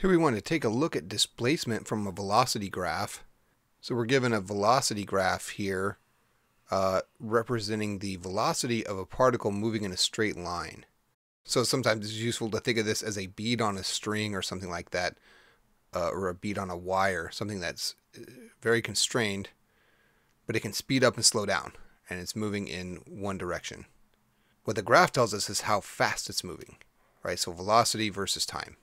Here we want to take a look at displacement from a velocity graph. So we're given a velocity graph here representing the velocity of a particle moving in a straight line. So sometimes it's useful to think of this as a bead on a string or something like that, or a bead on a wire, something that's very constrained, but it can speed up and slow down, and it's moving in one direction. What the graph tells us is how fast it's moving, right? So velocity versus time.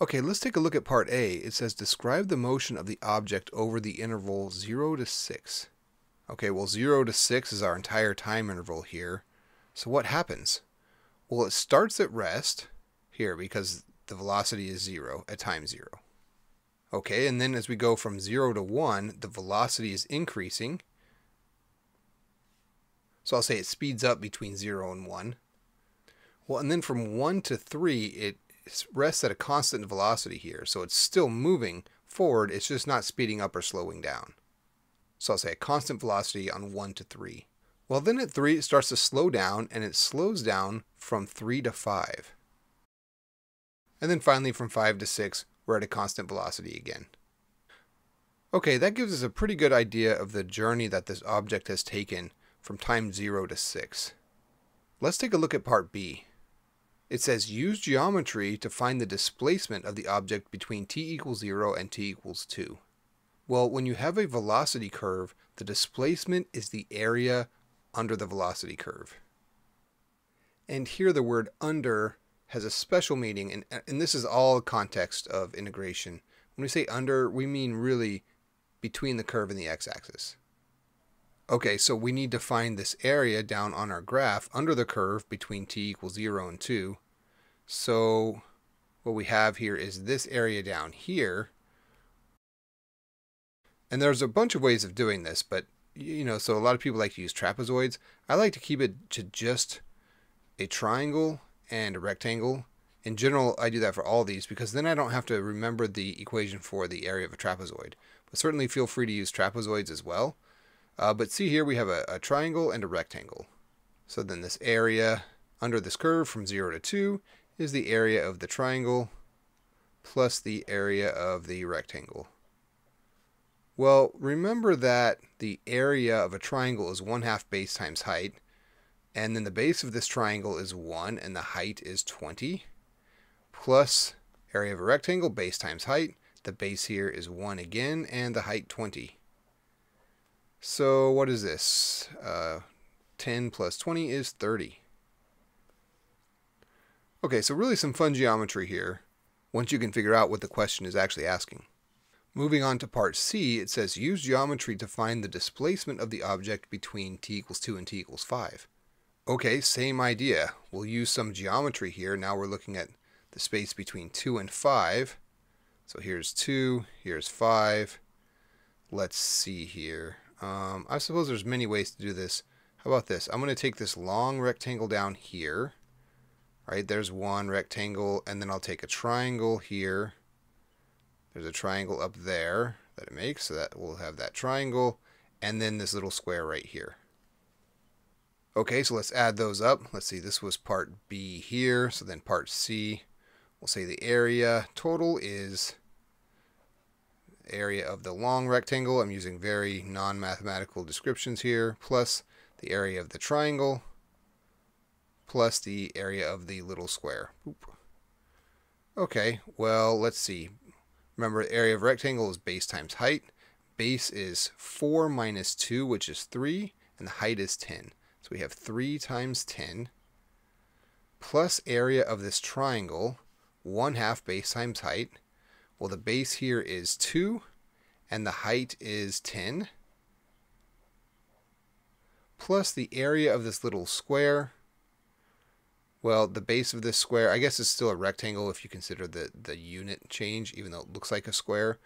Okay, let's take a look at part A. It says describe the motion of the object over the interval 0 to 6. Okay, well 0 to 6 is our entire time interval here. So what happens? Well, it starts at rest here because the velocity is 0 at time 0. Okay, and then as we go from 0 to 1, the velocity is increasing. So I'll say it speeds up between 0 and 1. Well, and then from 1 to 3, it rests at a constant velocity here. So it's still moving forward, it's just not speeding up or slowing down. So I'll say a constant velocity on 1 to 3. Well, then at 3 it starts to slow down, and it slows down from 3 to 5. And then finally from 5 to 6, we're at a constant velocity again. Okay, that gives us a pretty good idea of the journey that this object has taken from time 0 to 6. Let's take a look at part B. It says use geometry to find the displacement of the object between t equals 0 and t equals 2. Well, when you have a velocity curve, the displacement is the area under the velocity curve. And here the word under has a special meaning, and this is all context of integration. When we say under, we mean really between the curve and the x-axis. Okay, so we need to find this area down on our graph under the curve between t equals 0 and 2. So what we have here is this area down here. And there's a bunch of ways of doing this, but so a lot of people like to use trapezoids. I like to keep it to just a triangle and a rectangle. In general, I do that for all these because then I don't have to remember the equation for the area of a trapezoid. But certainly feel free to use trapezoids as well. But see here we have a triangle and a rectangle. So then this area under this curve from 0 to 2 is the area of the triangle plus the area of the rectangle. Well, remember that the area of a triangle is 1/2 base times height, and then the base of this triangle is 1 and the height is 20, plus area of a rectangle, base times height. The base here is 1 again and the height 20. So what is this? 10 plus 20 is 30. Okay, so really some fun geometry here, once you can figure out what the question is actually asking. Moving on to part C, it says use geometry to find the displacement of the object between t equals 2 and t equals 5. Okay, same idea. We'll use some geometry here. Now we're looking at the space between 2 and 5. So here's 2, here's 5. Let's see here. I suppose there's many ways to do this. How about this? I'm going to take this long rectangle down here. Right, there's one rectangle, and then I'll take a triangle here. There's a triangle up there that it makes, so that we'll have that triangle, and then this little square right here. Okay, so let's add those up. Let's see, this was part B here, so then part C, we'll say the area total is area of the long rectangle. I'm using very non-mathematical descriptions here, plus the area of the triangle, plus the area of the little square. Oop. Okay, well, let's see. Remember, the area of rectangle is base times height. Base is 4 minus 2, which is 3, and the height is 10. So we have 3 times 10, plus area of this triangle, 1/2 base times height. Well, the base here is 2, and the height is 10, plus the area of this little square. Well, the base of this square, I guess it's still a rectangle if you consider the unit change, even though it looks like a square,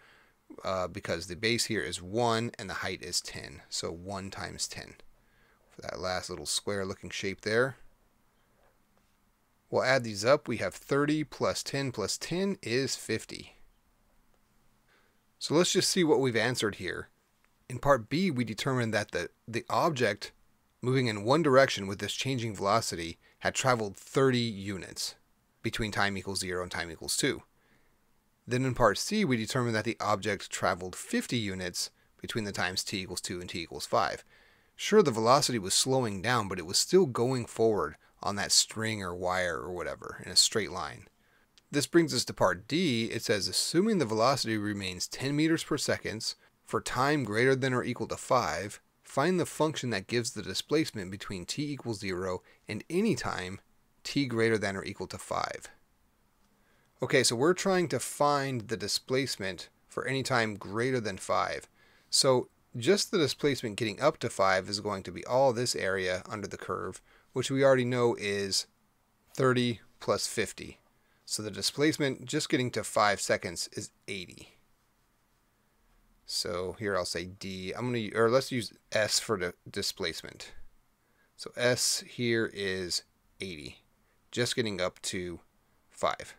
because the base here is 1 and the height is 10. So 1 times 10 for that last little square looking shape there. We'll add these up. We have 30 plus 10 is 50. So let's just see what we've answered here. In part B, we determined that the object moving in one direction with this changing velocity had traveled 30 units. between time equals 0 and time equals 2. Then in part C, we determine that the object traveled 50 units between the times t equals 2 and t equals 5. Sure, the velocity was slowing down, but it was still going forward on that string or wire or whatever in a straight line. This brings us to part D. It says, assuming the velocity remains 10 meters per second for time greater than or equal to 5, find the function that gives the displacement between t equals 0 and any time t greater than or equal to 5. Okay, so we're trying to find the displacement for any time greater than 5. So just the displacement getting up to 5 is going to be all this area under the curve, which we already know is 30 plus 50. So the displacement just getting to 5 seconds is 80. So here I'll say D. Let's use S for the displacement. So S here is 80, just getting up to 5.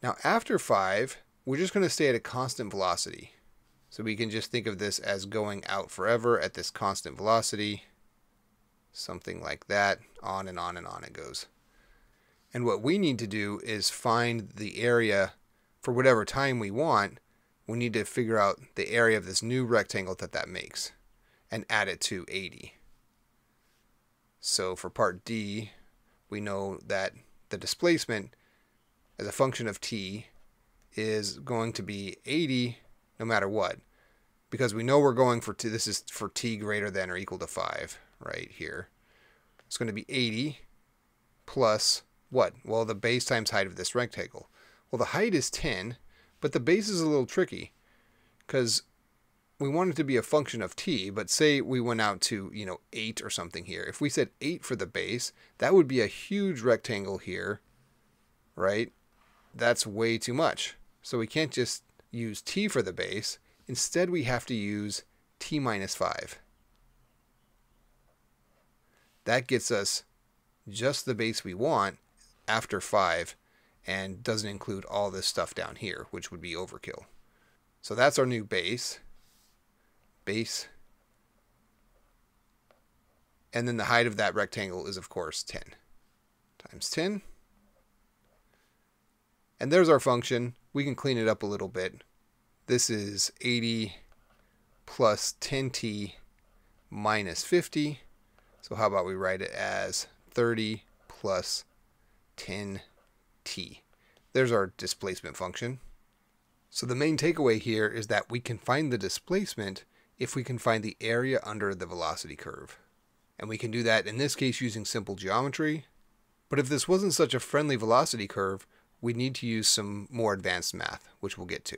Now after 5, we're just going to stay at a constant velocity. So we can just think of this as going out forever at this constant velocity. Something like that. On and on and on it goes. And what we need to do is find the area for whatever time we want. We need to figure out the area of this new rectangle that makes and add it to 80. So for part D, we know that the displacement as a function of t is going to be 80 no matter what, because we know we're going for t. This is for t greater than or equal to 5 right here. It's going to be 80 plus what? Well, the base times height of this rectangle. Well, the height is 10, but the base is a little tricky because we want it to be a function of t, but say we went out to 8 or something here. If we said 8 for the base, that would be a huge rectangle here, right? That's way too much. So we can't just use t for the base. Instead, we have to use t minus 5. That gets us just the base we want after 5 and doesn't include all this stuff down here, which would be overkill. So that's our new base. And then the height of that rectangle is, of course, 10 times 10. And there's our function. We can clean it up a little bit. This is 80 plus 10t minus 50. So how about we write it as 30 plus 10t. There's our displacement function. So the main takeaway here is that we can find the displacement if we can find the area under the velocity curve. And we can do that in this case using simple geometry. But if this wasn't such a friendly velocity curve, we'd need to use some more advanced math, which we'll get to.